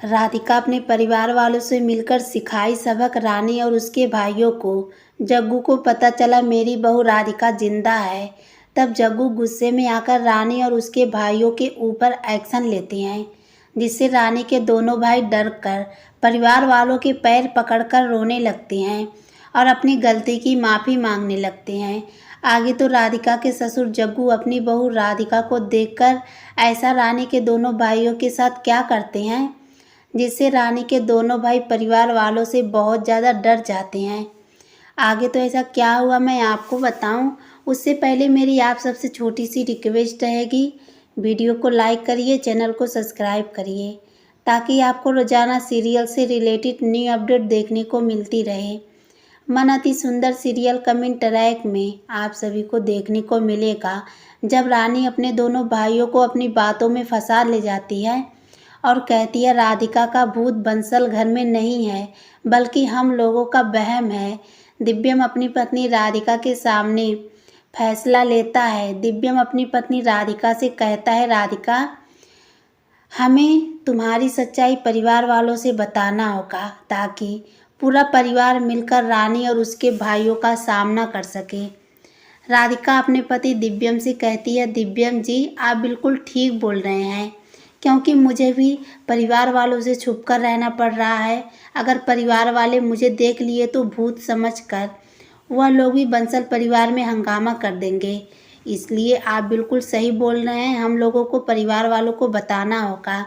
राधिका अपने परिवार वालों से मिलकर सिखाई सबक रानी और उसके भाइयों को। जग्गू को पता चला मेरी बहू राधिका जिंदा है। तब जग्गू गुस्से में आकर रानी और उसके भाइयों के ऊपर एक्शन लेते हैं, जिससे रानी के दोनों भाई डर कर परिवार वालों के पैर पकड़कर रोने लगते हैं और अपनी गलती की माफ़ी मांगने लगते हैं। आगे तो राधिका के ससुर जग्गू अपनी बहू राधिका को देखकर ऐसा रानी के दोनों भाइयों के साथ क्या करते हैं, जिससे रानी के दोनों भाई परिवार वालों से बहुत ज़्यादा डर जाते हैं। आगे तो ऐसा क्या हुआ मैं आपको बताऊं, उससे पहले मेरी आप सबसे छोटी सी रिक्वेस्ट रहेगी, वीडियो को लाइक करिए, चैनल को सब्सक्राइब करिए, ताकि आपको रोज़ाना सीरियल से रिलेटेड न्यू अपडेट देखने को मिलती रहे। मन अति सुंदर सीरियल कमिंग ट्रैक में आप सभी को देखने को मिलेगा, जब रानी अपने दोनों भाइयों को अपनी बातों में फंसा ले जाती है और कहती है राधिका का भूत बंसल घर में नहीं है, बल्कि हम लोगों का वहम है। दिव्यम अपनी पत्नी राधिका के सामने फैसला लेता है। दिव्यम अपनी पत्नी राधिका से कहता है, राधिका, हमें तुम्हारी सच्चाई परिवार वालों से बताना होगा, ताकि पूरा परिवार मिलकर रानी और उसके भाइयों का सामना कर सके। राधिका अपने पति दिव्यम से कहती है, दिव्यम जी, आप बिल्कुल ठीक बोल रहे हैं, क्योंकि मुझे भी परिवार वालों से छुपकर रहना पड़ रहा है। अगर परिवार वाले मुझे देख लिए तो भूत समझकर वह लोग भी बंसल परिवार में हंगामा कर देंगे। इसलिए आप बिल्कुल सही बोल रहे हैं, हम लोगों को परिवार वालों को बताना होगा।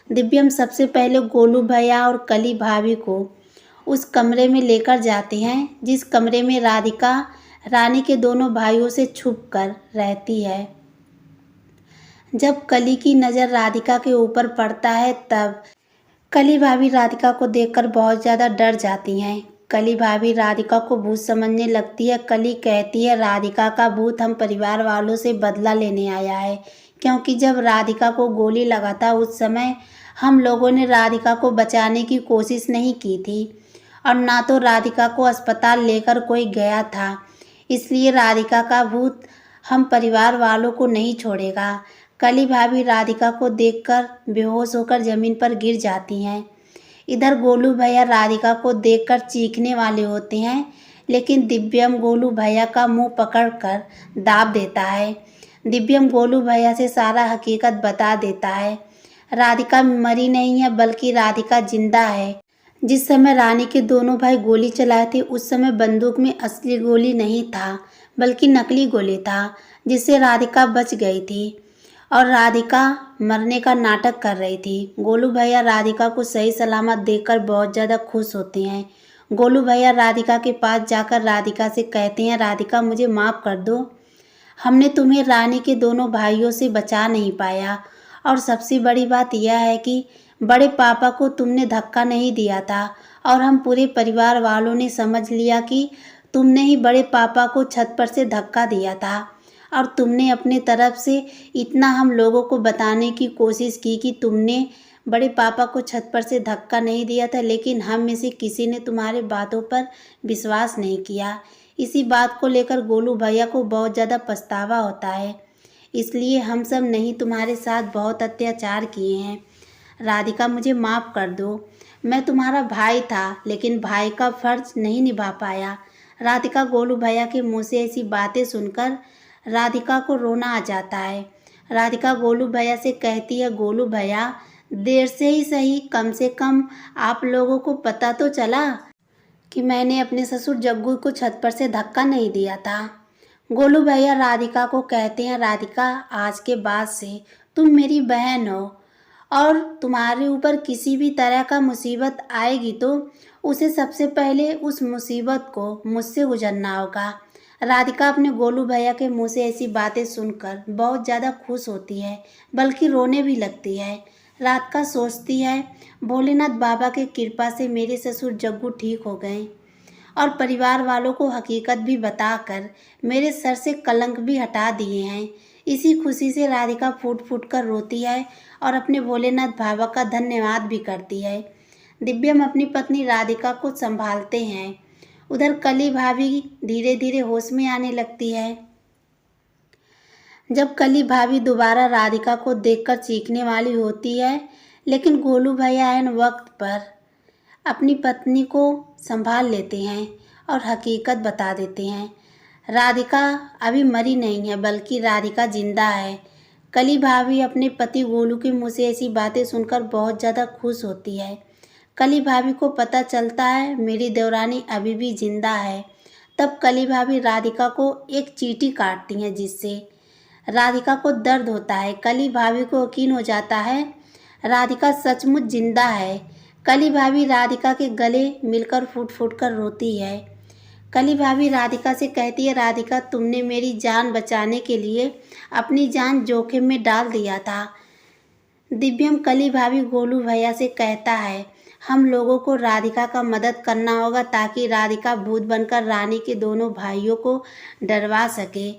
दिव्यम सबसे पहले गोलू भैया और कली भाभी को उस कमरे में लेकर जाते हैं, जिस कमरे में राधिका रानी के दोनों भाइयों से छुप कर रहती है। जब कली की नज़र राधिका के ऊपर पड़ता है, तब कली भाभी राधिका को देखकर बहुत ज़्यादा डर जाती हैं। कली भाभी राधिका को भूत समझने लगती है। कली कहती है, राधिका का भूत हम परिवार वालों से बदला लेने आया है, क्योंकि जब राधिका को गोली लगा था उस समय हम लोगों ने राधिका को बचाने की कोशिश नहीं की थी, और ना तो राधिका को अस्पताल लेकर कोई गया था। इसलिए राधिका का भूत हम परिवार वालों को नहीं छोड़ेगा। कली भाभी राधिका को देखकर बेहोश होकर ज़मीन पर गिर जाती हैं। इधर गोलू भैया राधिका को देखकर चीखने वाले होते हैं, लेकिन दिव्यम गोलू भैया का मुंह पकड़कर दाब देता है। दिव्यम गोलू भैया से सारा हकीकत बता देता है। राधिका मरी नहीं है, बल्कि राधिका जिंदा है। जिस समय रानी के दोनों भाई गोली चलाए थे, उस समय बंदूक में असली गोली नहीं था, बल्कि नकली गोली था, जिससे राधिका बच गई थी और राधिका मरने का नाटक कर रही थी। गोलू भैया राधिका को सही सलामत देखकर बहुत ज़्यादा खुश होते हैं। गोलू भैया राधिका के पास जाकर राधिका से कहते हैं, राधिका, मुझे माफ़ कर दो, हमने तुम्हें रानी के दोनों भाइयों से बचा नहीं पाया, और सबसे बड़ी बात यह है कि बड़े पापा को तुमने धक्का नहीं दिया था, और हम पूरे परिवार वालों ने समझ लिया कि तुमने ही बड़े पापा को छत पर से धक्का दिया था, और तुमने अपने तरफ से इतना हम लोगों को बताने की कोशिश की कि तुमने बड़े पापा को छत पर से धक्का नहीं दिया था, लेकिन हम में से किसी ने तुम्हारे बातों पर विश्वास नहीं किया। इसी बात को लेकर गोलू भैया को बहुत ज़्यादा पछतावा होता है। इसलिए हम सब नहीं तुम्हारे साथ बहुत अत्याचार किए हैं। राधिका, मुझे माफ़ कर दो, मैं तुम्हारा भाई था, लेकिन भाई का फ़र्ज नहीं निभा पाया। राधिका गोलू भैया के मुँह से ऐसी बातें सुनकर राधिका को रोना आ जाता है। राधिका गोलू भैया से कहती है, गोलू भैया, देर से ही सही, कम से कम आप लोगों को पता तो चला कि मैंने अपने ससुर जग्गू को छत पर से धक्का नहीं दिया था। गोलू भैया राधिका को कहते हैं, राधिका, आज के बाद से तुम मेरी बहन हो, और तुम्हारे ऊपर किसी भी तरह का मुसीबत आएगी तो उसे सबसे पहले उस मुसीबत को मुझसे गुजरना होगा। राधिका अपने गोलू भैया के मुंह से ऐसी बातें सुनकर बहुत ज़्यादा खुश होती है, बल्कि रोने भी लगती है। रात का सोचती है, भोलेनाथ बाबा की कृपा से मेरे ससुर जग्गू ठीक हो गए, और परिवार वालों को हकीकत भी बताकर मेरे सर से कलंक भी हटा दिए हैं। इसी खुशी से राधिका फूट फूट कर रोती है और अपने भोलेनाथ बाबा का धन्यवाद भी करती है। दिव्यम अपनी पत्नी राधिका को संभालते हैं। उधर कली भाभी धीरे धीरे होश में आने लगती है। जब कली भाभी दोबारा राधिका को देखकर चीखने वाली होती है, लेकिन गोलू भैया ऐन वक्त पर अपनी पत्नी को संभाल लेते हैं और हकीकत बता देते हैं। राधिका अभी मरी नहीं है, बल्कि राधिका जिंदा है। कली भाभी अपने पति गोलू के मुँह से ऐसी बातें सुनकर बहुत ज़्यादा खुश होती है। कली भाभी को पता चलता है मेरी देवरानी अभी भी जिंदा है। तब कली भाभी राधिका को एक चींटी काटती हैं, जिससे राधिका को दर्द होता है। कली भाभी को यकीन हो जाता है राधिका सचमुच जिंदा है। कली भाभी राधिका के गले मिलकर फूट फूट कर रोती है। कली भाभी राधिका से कहती है, राधिका तुमने मेरी जान बचाने के लिए अपनी जान जोखिम में डाल दिया था। दिव्यम कली भाभी गोलू भैया से कहता है, हम लोगों को राधिका का मदद करना होगा ताकि राधिका भूत बनकर रानी के दोनों भाइयों को डरवा सके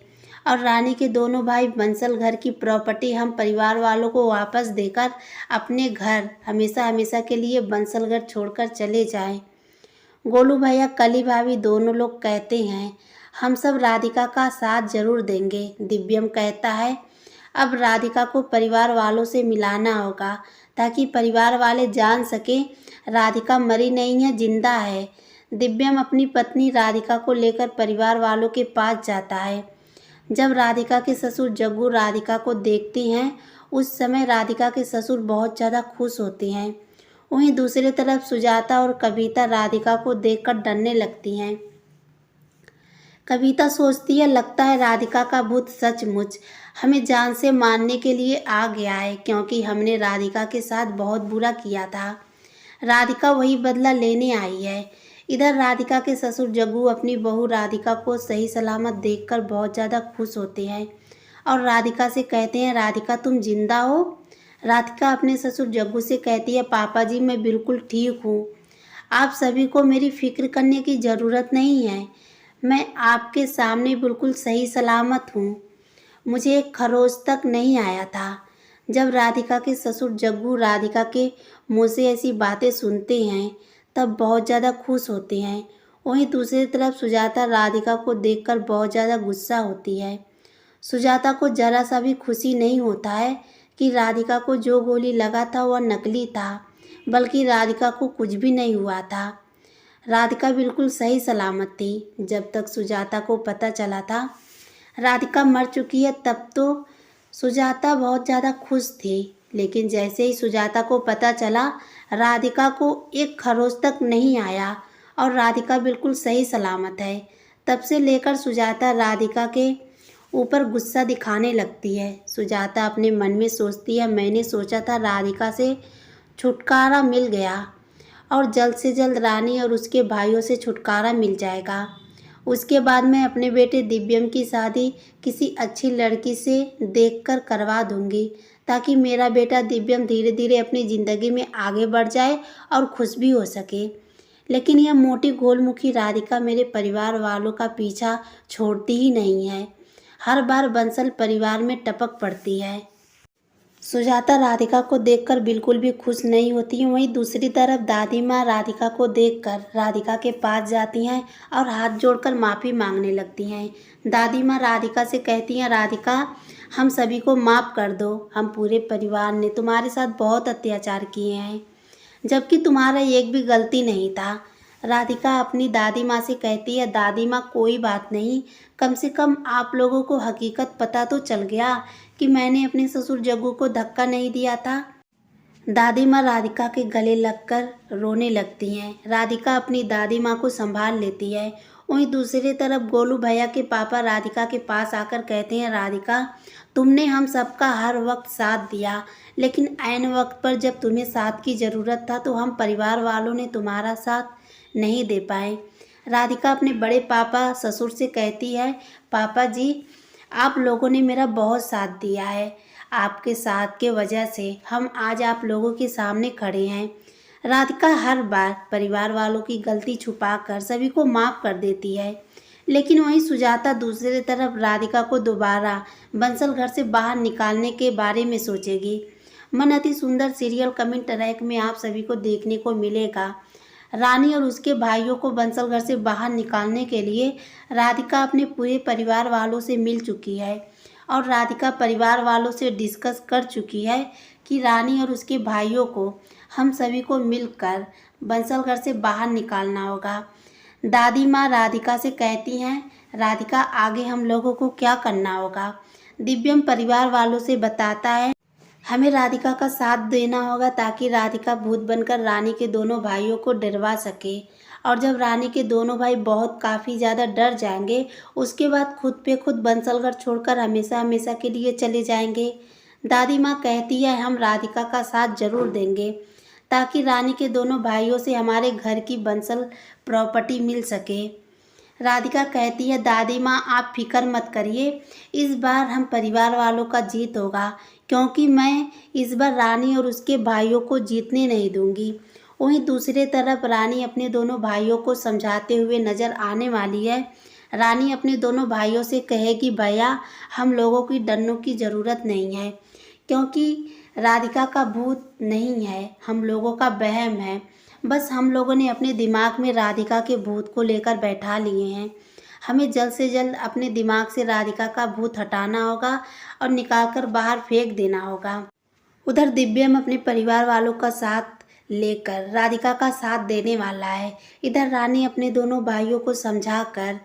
और रानी के दोनों भाई बंसल घर की प्रॉपर्टी हम परिवार वालों को वापस देकर अपने घर हमेशा हमेशा के लिए बंसल घर छोड़कर चले जाएं। गोलू भैया कली भाभी दोनों लोग कहते हैं, हम सब राधिका का साथ जरूर देंगे। दिव्यम कहता है, अब राधिका को परिवार वालों से मिलाना होगा ताकि परिवार वाले जान सकें राधिका मरी नहीं है, जिंदा है। दिव्यम अपनी पत्नी राधिका को लेकर परिवार वालों के पास जाता है। जब राधिका के ससुर जग्गू राधिका को देखते हैं, उस समय राधिका के ससुर बहुत ज़्यादा खुश होते हैं। वहीं दूसरी तरफ सुजाता और कविता राधिका को देखकर डरने लगती हैं। कविता सोचती है, लगता है राधिका का भूत सचमुच हमें जान से मारने के लिए आ गया है, क्योंकि हमने राधिका के साथ बहुत बुरा किया था। राधिका वही बदला लेने आई है। इधर राधिका के ससुर जग्गू अपनी बहू राधिका को सही सलामत देखकर बहुत ज़्यादा खुश होते हैं और राधिका से कहते हैं, राधिका तुम जिंदा हो। राधिका अपने ससुर जग्गू से कहती है, पापा जी मैं बिल्कुल ठीक हूँ, आप सभी को मेरी फिक्र करने की ज़रूरत नहीं है, मैं आपके सामने बिल्कुल सही सलामत हूँ, मुझे एक खरोच तक नहीं आया था। जब राधिका के ससुर जग्गू राधिका के मुँह से ऐसी बातें सुनते हैं तब बहुत ज़्यादा खुश होते हैं। वहीं दूसरी तरफ सुजाता राधिका को देखकर बहुत ज़्यादा गुस्सा होती है। सुजाता को ज़रा सा भी खुशी नहीं होता है कि राधिका को जो गोली लगा था वह नकली था, बल्कि राधिका को कुछ भी नहीं हुआ था। राधिका बिल्कुल सही सलामत थी। जब तक सुजाता को पता चला था राधिका मर चुकी है, तब तो सुजाता बहुत ज़्यादा खुश थी, लेकिन जैसे ही सुजाता को पता चला राधिका को एक खरोच तक नहीं आया और राधिका बिल्कुल सही सलामत है, तब से लेकर सुजाता राधिका के ऊपर गुस्सा दिखाने लगती है। सुजाता अपने मन में सोचती है, मैंने सोचा था राधिका से छुटकारा मिल गया और जल्द से जल्द रानी और उसके भाइयों से छुटकारा मिल जाएगा। उसके बाद मैं अपने बेटे दिव्यम की शादी किसी अच्छी लड़की से देखकर करवा दूंगी ताकि मेरा बेटा दिव्यम धीरे धीरे अपनी ज़िंदगी में आगे बढ़ जाए और खुश भी हो सके। लेकिन यह मोटी गोलमुखी राधिका मेरे परिवार वालों का पीछा छोड़ती ही नहीं है, हर बार बंसल परिवार में टपक पड़ती है। सुजाता राधिका को देखकर बिल्कुल भी खुश नहीं होती है। वहीं दूसरी तरफ दादी माँ राधिका को देखकर राधिका के पास जाती हैं और हाथ जोड़कर माफ़ी मांगने लगती हैं। दादी माँ राधिका से कहती हैं, राधिका हम सभी को माफ़ कर दो, हम पूरे परिवार ने तुम्हारे साथ बहुत अत्याचार किए हैं, जबकि तुम्हारा एक भी गलती नहीं था। राधिका अपनी दादी माँ से कहती है, दादी माँ कोई बात नहीं, कम से कम आप लोगों को हकीकत पता तो चल गया कि मैंने अपने ससुर जग्गू को धक्का नहीं दिया था। दादी माँ राधिका के गले लगकर रोने लगती हैं। राधिका अपनी दादी माँ को संभाल लेती है। वहीं दूसरी तरफ गोलू भैया के पापा राधिका के पास आकर कहते हैं, राधिका तुमने हम सबका हर वक्त साथ दिया, लेकिन ऐन वक्त पर जब तुम्हें साथ की ज़रूरत था तो हम परिवार वालों ने तुम्हारा साथ नहीं दे पाए। राधिका अपने बड़े पापा ससुर से कहती है, पापा जी आप लोगों ने मेरा बहुत साथ दिया है, आपके साथ के वजह से हम आज आप लोगों के सामने खड़े हैं। राधिका हर बार परिवार वालों की गलती छुपाकर सभी को माफ़ कर देती है, लेकिन वहीं सुजाता दूसरी तरफ राधिका को दोबारा बंसल घर से बाहर निकालने के बारे में सोचेगी। मन अति सुंदर सीरियल कमिंग ट्रैक में आप सभी को देखने को मिलेगा। रानी और उसके भाइयों को बंसल घर से बाहर निकालने के लिए राधिका अपने पूरे परिवार वालों से मिल चुकी है और राधिका परिवार वालों से डिस्कस कर चुकी है कि रानी और उसके भाइयों को हम सभी को मिलकर बंसल घर से बाहर निकालना होगा। दादी माँ राधिका से कहती हैं, राधिका आगे हम लोगों को क्या करना होगा। दिव्यम परिवार वालों से बताता है, हमें राधिका का साथ देना होगा ताकि राधिका भूत बनकर रानी के दोनों भाइयों को डरवा सके। और जब रानी के दोनों भाई बहुत काफ़ी ज़्यादा डर जाएंगे, उसके बाद खुद पे खुद बंसलगढ़ छोड़कर हमेशा हमेशा के लिए चले जाएंगे। दादी माँ कहती है, हम राधिका का साथ जरूर देंगे ताकि रानी के दोनों भाइयों से हमारे घर की बंसल प्रॉपर्टी मिल सके। राधिका कहती है, दादी माँ आप फिक्र मत करिए, इस बार हम परिवार वालों का जीत होगा, क्योंकि मैं इस बार रानी और उसके भाइयों को जीतने नहीं दूंगी। वहीं दूसरी तरफ रानी अपने दोनों भाइयों को समझाते हुए नजर आने वाली है। रानी अपने दोनों भाइयों से कहेगी, भैया हम लोगों की डरने की ज़रूरत नहीं है, क्योंकि राधिका का भूत नहीं है, हम लोगों का वहम है। बस हम लोगों ने अपने दिमाग में राधिका के भूत को लेकर बैठा लिए हैं। हमें जल्द से जल्द अपने दिमाग से राधिका का भूत हटाना होगा और निकालकर बाहर फेंक देना होगा। उधर दिव्यम अपने परिवार वालों का साथ लेकर राधिका का साथ देने वाला है। इधर रानी अपने दोनों भाइयों को समझाकर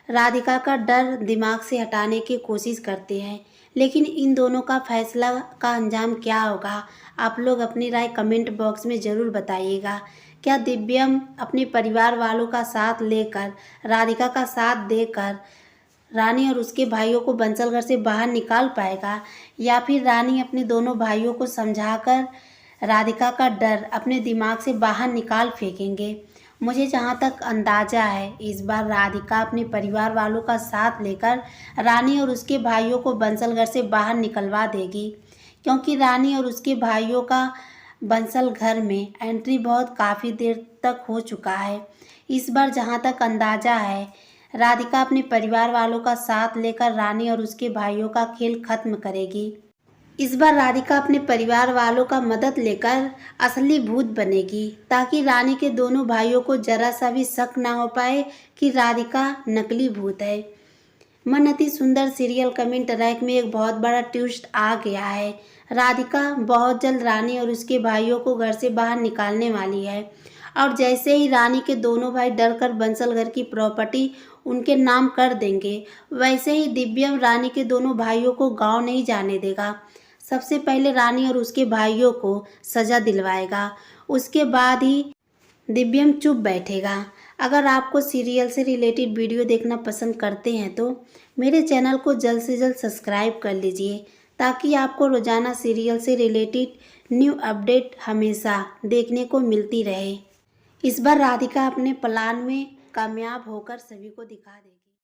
राधिका का डर दिमाग से हटाने की कोशिश करते हैं। लेकिन इन दोनों का फैसला का अंजाम क्या होगा, आप लोग अपनी राय कमेंट बॉक्स में ज़रूर बताइएगा। क्या दिव्यम अपने परिवार वालों का साथ लेकर राधिका का साथ देकर रानी और उसके भाइयों को बंसलगढ़ से बाहर निकाल पाएगा, या फिर रानी अपने दोनों भाइयों को समझाकर राधिका का डर अपने दिमाग से बाहर निकाल फेंकेंगे। मुझे जहाँ तक अंदाज़ा है, इस बार राधिका अपने परिवार वालों का साथ लेकर रानी और उसके भाइयों को बंसलगढ़ से बाहर निकलवा देगी, क्योंकि रानी और उसके भाइयों का बंसल घर में एंट्री बहुत काफ़ी देर तक हो चुका है। इस बार जहाँ तक अंदाज़ा है, राधिका अपने परिवार वालों का साथ लेकर रानी और उसके भाइयों का खेल खत्म करेगी। इस बार राधिका अपने परिवार वालों का मदद लेकर असली भूत बनेगी, ताकि रानी के दोनों भाइयों को जरा सा भी शक ना हो पाए कि राधिका नकली भूत है। मन अति सुंदर सीरियल कमेंट रैक में एक बहुत बड़ा ट्विस्ट आ गया है। राधिका बहुत जल्द रानी और उसके भाइयों को घर से बाहर निकालने वाली है, और जैसे ही रानी के दोनों भाई डरकर बंसल घर की प्रॉपर्टी उनके नाम कर देंगे, वैसे ही दिव्यम रानी के दोनों भाइयों को गांव नहीं जाने देगा। सबसे पहले रानी और उसके भाइयों को सज़ा दिलवाएगा, उसके बाद ही दिव्यम चुप बैठेगा। अगर आपको सीरियल से रिलेटेड वीडियो देखना पसंद करते हैं तो मेरे चैनल को जल्द से जल्द सब्सक्राइब कर लीजिए, ताकि आपको रोज़ाना सीरियल से रिलेटेड न्यू अपडेट हमेशा देखने को मिलती रहे। इस बार राधिका अपने प्लान में कामयाब होकर सभी को दिखा देगी।